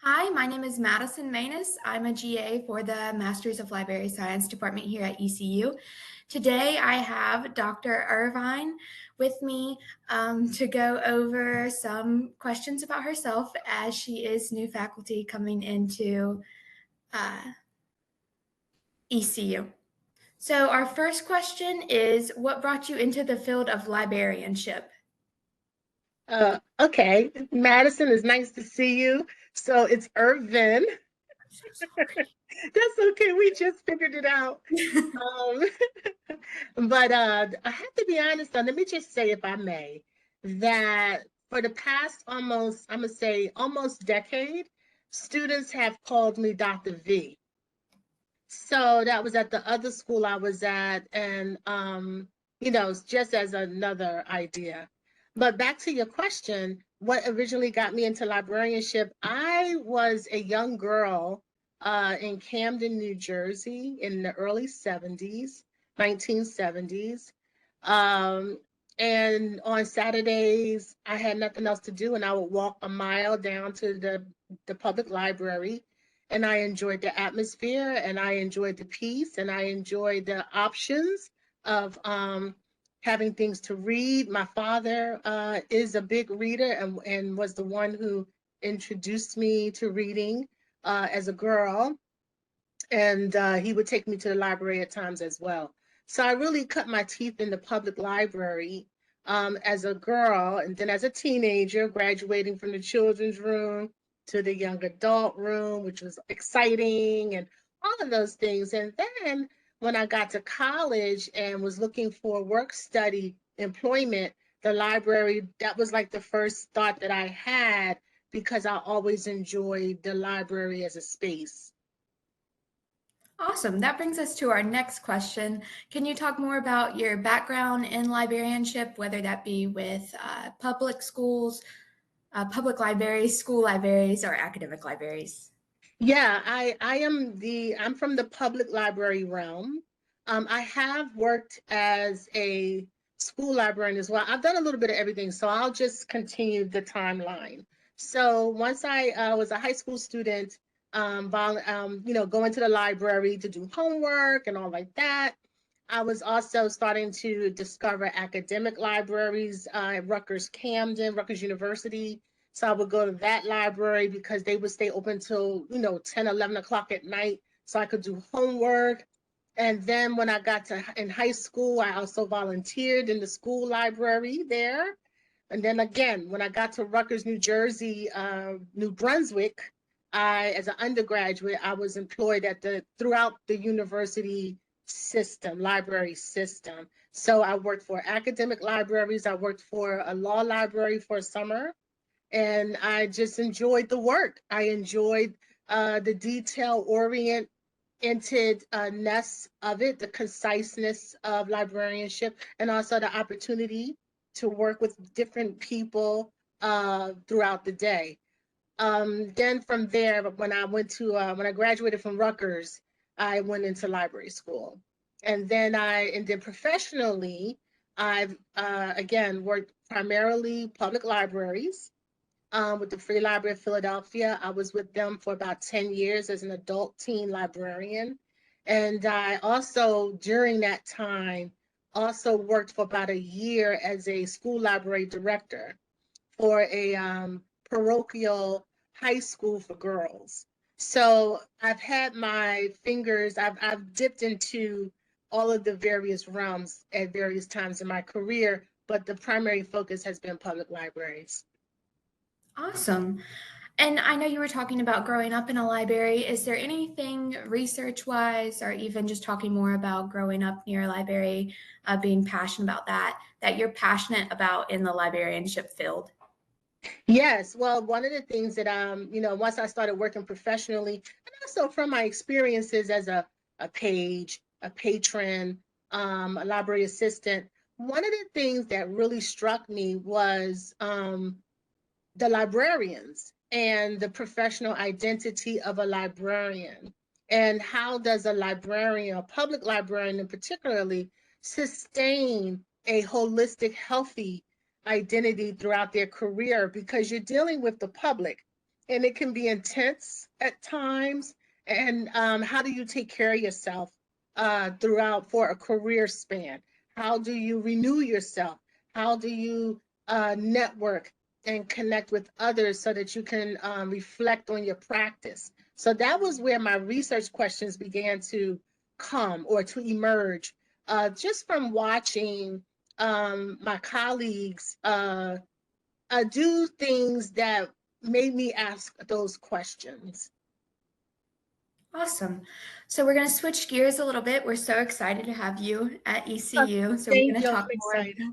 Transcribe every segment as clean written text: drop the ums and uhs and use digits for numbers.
Hi, my name is Madison Manus. I'm a GA for the Masters of Library Science department here at ECU. Today I have Dr. Irvine with me to go over some questions about herself as she is new faculty coming into uh, ECU. So our first question is, what brought you into the field of librarianship? Okay, Madison, is nice to see you. So it's Irvin. I'm so sorry. That's okay. We just figured it out. Um, but I have to be honest, though, let me just say, if I may, that for the past almost, I'm gonna say almost decade, students have called me Dr. V. So that was at the other school I was at, and just as another idea. But back to your question, what originally got me into librarianship, I was a young girl in Camden, New Jersey in the early 70s, 1970s. Um, and on Saturdays, I had nothing else to do, and I would walk a mile down to the public library, and I enjoyed the atmosphere, and I enjoyed the peace, and I enjoyed the options of having things to read. My father is a big reader and was the one who introduced me to reading as a girl, and he would take me to the library at times as well. So I really cut my teeth in the public library as a girl, and then as a teenager, graduating from the children's room to the young adult room, which was exciting, and all of those things. And then when I got to college and was looking for work study employment, the library, that was like the first thought that I had because I always enjoyed the library as a space. Awesome. That brings us to our next question. Can you talk more about your background in librarianship, whether that be with public schools, public libraries, school libraries, or academic libraries? Yeah, I'm from the public library realm. I have worked as a school librarian as well. I've done a little bit of everything, so I'll just continue the timeline. So once I was a high school student, going to the library to do homework and all like that. I was also starting to discover academic libraries at Rutgers University. So I would go to that library because they would stay open till, 10, 11 o'clock at night. So I could do homework. And then when I got to in high school, I also volunteered in the school library there. And then again, when I got to Rutgers, New Jersey, New Brunswick, as an undergraduate, I was employed throughout the university system, library system. So I worked for academic libraries. I worked for a law library for a summer, and I just enjoyed the work. I enjoyed the detail oriented ness of it, the conciseness of librarianship, and also the opportunity to work with different people throughout the day. Then from there, when I graduated from Rutgers, I went into library school, and then professionally, I've again worked primarily public libraries with the Free Library of Philadelphia. I was with them for about 10 years as an adult teen librarian. And I also, during that time, also worked for about a year as a school library director for a parochial high school for girls. So I've had my fingers, I've dipped into all of the various realms at various times in my career, but the primary focus has been public libraries. Awesome. And I know you were talking about growing up in a library. Is there anything research wise, or even just talking more about growing up near a library, being passionate about that, that you're passionate about in the librarianship field? Yes, well, one of the things that once I started working professionally, and also from my experiences as a page, a patron, a library assistant, one of the things that really struck me was the librarians and the professional identity of a librarian. And how does a librarian, a public librarian in particularly, sustain a holistic, healthy identity throughout their career? Because you're dealing with the public. and it can be intense at times. And how do you take care of yourself throughout for a career span? How do you renew yourself? How do you network and connect with others so that you can reflect on your practice? So that was where my research questions began to come or to emerge, just from watching my colleagues do things that made me ask those questions. Awesome. So we're going to switch gears a little bit. We're so excited to have you at Uh, ECU. So we're Thank going to you. I'm talk more. excited.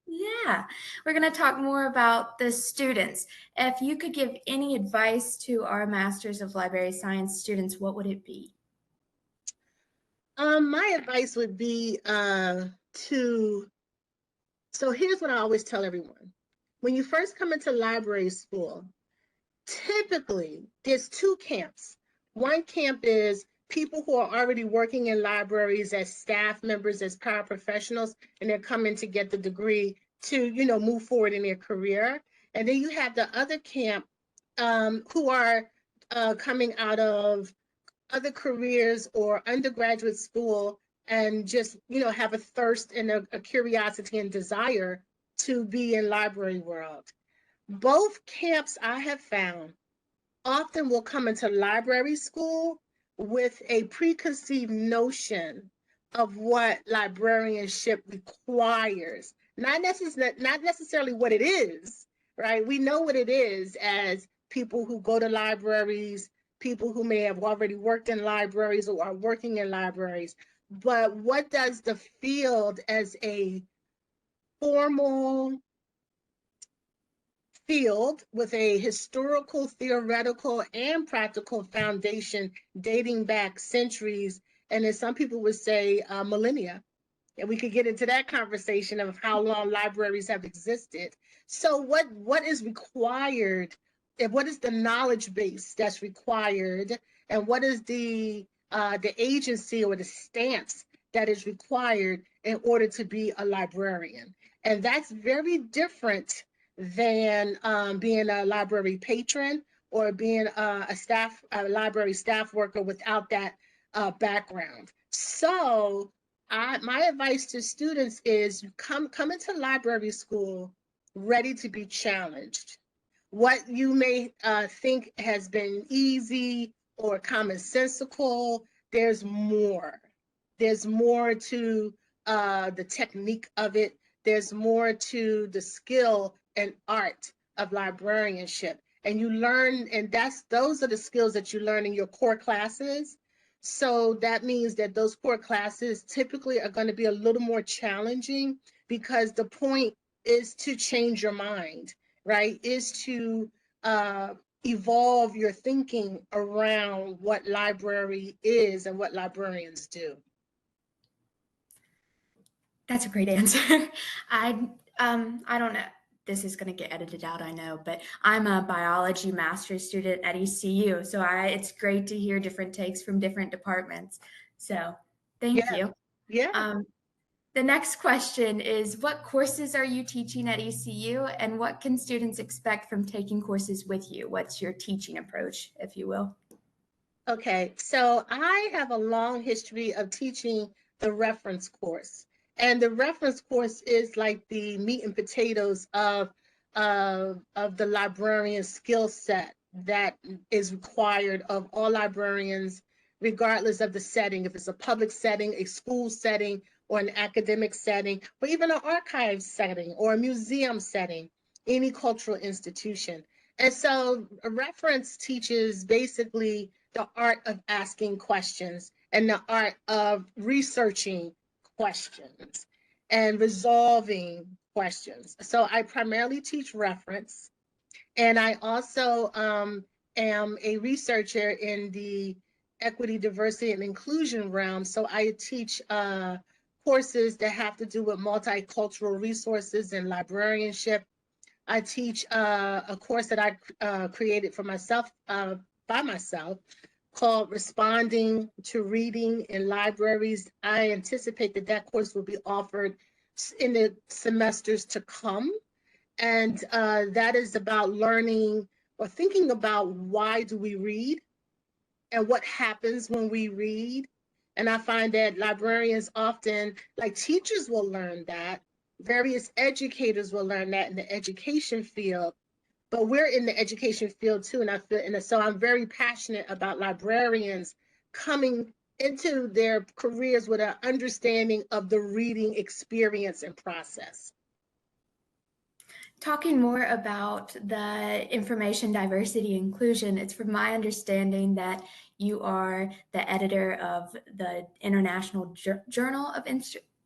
Yeah, we're going to talk more about the students. If you could give any advice to our Masters of Library Science students, what would it be? My advice would be to, so here's what I always tell everyone. When you first come into library school, typically there's two camps. One camp is people who are already working in libraries as staff members, as paraprofessionals, and they're coming to get the degree to, move forward in their career. And then you have the other camp who are coming out of other careers or undergraduate school and just, have a thirst and a curiosity and desire to be in library world. Both camps I have found often will come into library school with a preconceived notion of what librarianship requires. Not necessarily what it is, right? We know what it is as people who go to libraries, people who may have already worked in libraries or are working in libraries. But what does the field as a formal field with a historical, theoretical, and practical foundation dating back centuries, and as some people would say, millennia. And we could get into that conversation of how long libraries have existed. So, what is required? And what is the knowledge base that's required? And what is the agency or the stance that is required in order to be a librarian? And that's very different than being a library patron or being a library staff worker without that background. So my advice to students is come into library school ready to be challenged. What you may think has been easy or commonsensical, there's more. There's more to the technique of it. There's more to the skill and art of librarianship. And you learn, and those are the skills that you learn in your core classes. So that means that those core classes typically are going to be a little more challenging because the point is to change your mind, right? Is to evolve your thinking around what library is and what librarians do. That's a great answer. I I don't know. This is going to get edited out, I know, but I'm a biology master's student at ECU, so it's great to hear different takes from different departments. So, thank Yeah, you. yeah. Um, the next question is, what courses are you teaching at ECU, and what can students expect from taking courses with you? What's your teaching approach, if you will? Okay, so I have a long history of teaching the reference course. And the reference course is like the meat and potatoes of the librarian skill set that is required of all librarians, regardless of the setting, if it's a public setting, a school setting, or an academic setting, or even an archive setting or a museum setting, any cultural institution. And so a reference teaches basically the art of asking questions and the art of researching questions and resolving questions. So I primarily teach reference, and I also am a researcher in the equity, diversity, and inclusion realm. So I teach courses that have to do with multicultural resources and librarianship. I teach a course that I created for myself, by myself, called Responding to Reading in Libraries. I anticipate that that course will be offered in the semesters to come. And that is about learning or thinking about why do we read and what happens when we read. And I find that librarians often, like teachers will learn that, various educators will learn that in the education field, but we're in the education field too. And I feel, and so I'm very passionate about librarians coming into their careers with an understanding of the reading experience and process. Talking more about the information diversity inclusion, it's from my understanding that you are the editor of the International Journal of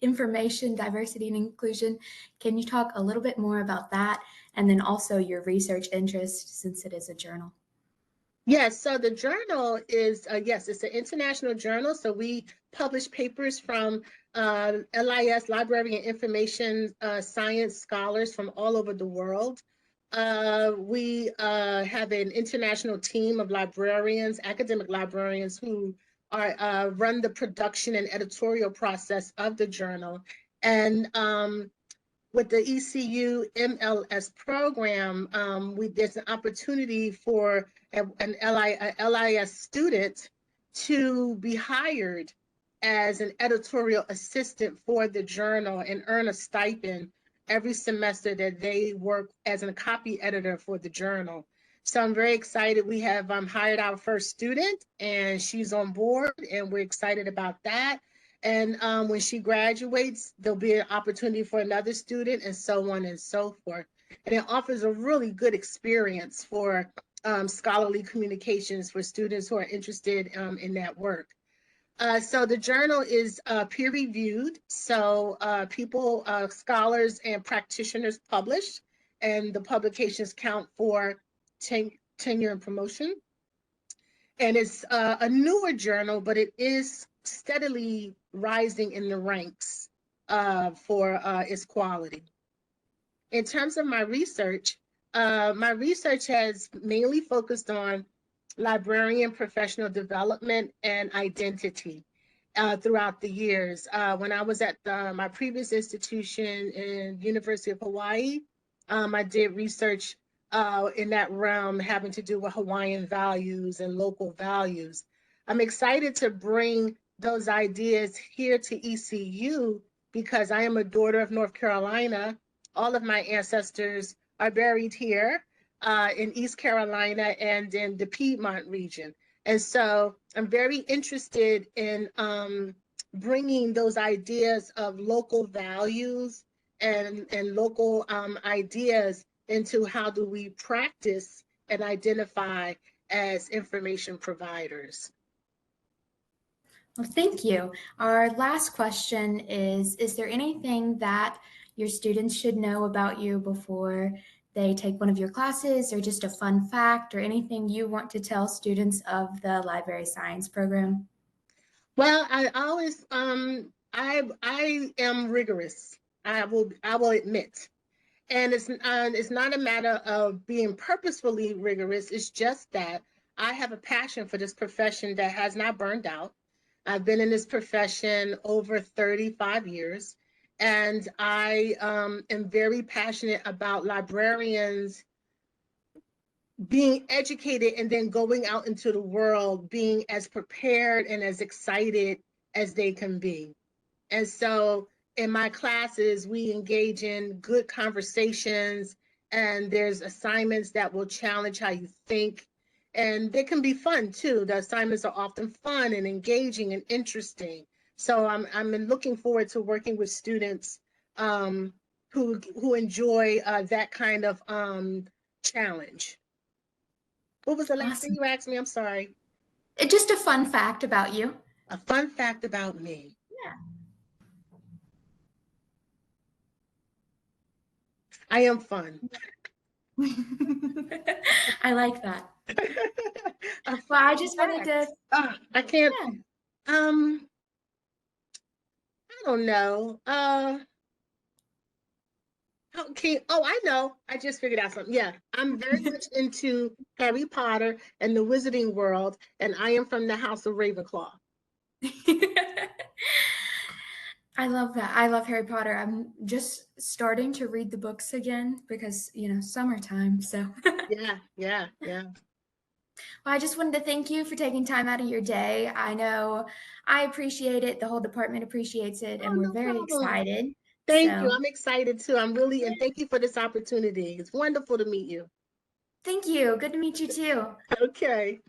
Information Diversity and Inclusion. Can you talk a little bit more about that and then also your research interest since it is a journal? Yes, so the journal is, yes, it's an international journal. So we publish papers from LIS, Library and Information Science scholars from all over the world. We have an international team of librarians, academic librarians who are run the production and editorial process of the journal. And with the ECU MLS program, there's an opportunity for an LIS student to be hired as an editorial assistant for the journal and earn a stipend every semester that they work as a copy editor for the journal. So I'm very excited. We have hired our first student and she's on board and we're excited about that. And when she graduates, there'll be an opportunity for another student and so on and so forth. And it offers a really good experience for scholarly communications for students who are interested in that work. So the journal is peer reviewed. So people, scholars and practitioners publish, and the publications count for tenure and promotion. And it's a newer journal, but it is steadily rising in the ranks for its quality. In terms of my research has mainly focused on librarian professional development and identity throughout the years. When I was at my previous institution in University of Hawaii, I did research in that realm having to do with Hawaiian values and local values. I'm excited to bring those ideas here to ECU because I am a daughter of North Carolina. All of my ancestors are buried here in East Carolina and in the Piedmont region. And so I'm very interested in bringing those ideas of local values and local ideas into how do we practice and identify as information providers. Well, thank you. Our last question is there anything that your students should know about you before they take one of your classes, or just a fun fact, or anything you want to tell students of the library science program? Well, I always I am rigorous. I will admit. And it's not a matter of being purposefully rigorous. It's just that I have a passion for this profession that has not burned out. I've been in this profession over 35 years, and I am very passionate about librarians being educated and then going out into the world, being as prepared and as excited as they can be. And so in my classes, we engage in good conversations, and there's assignments that will challenge how you think. And they can be fun too. The assignments are often fun and engaging and interesting. So I'm looking forward to working with students who enjoy that kind of challenge. What was the last thing Awesome. you asked me? I'm sorry. Just a fun fact about you. A fun fact about me. I am fun. Yeah. I like that. A Well, I fun just wanted to, fact. I can't. yeah. Um, I don't know. Okay. Oh, I know. I just figured out something. Yeah, I'm very much into Harry Potter and the Wizarding world, and I am from the House of Ravenclaw. I love that. I love Harry Potter. I'm just starting to read the books again because, summertime. So Yeah, yeah, yeah. Well, I just wanted to thank you for taking time out of your day. I know I appreciate it. The whole department appreciates it, Oh, and we're no very problem. excited. Thank you. So, I'm excited too. I'm really, and thank you for this opportunity. It's wonderful to meet you. thank you. Good to meet you too. Okay.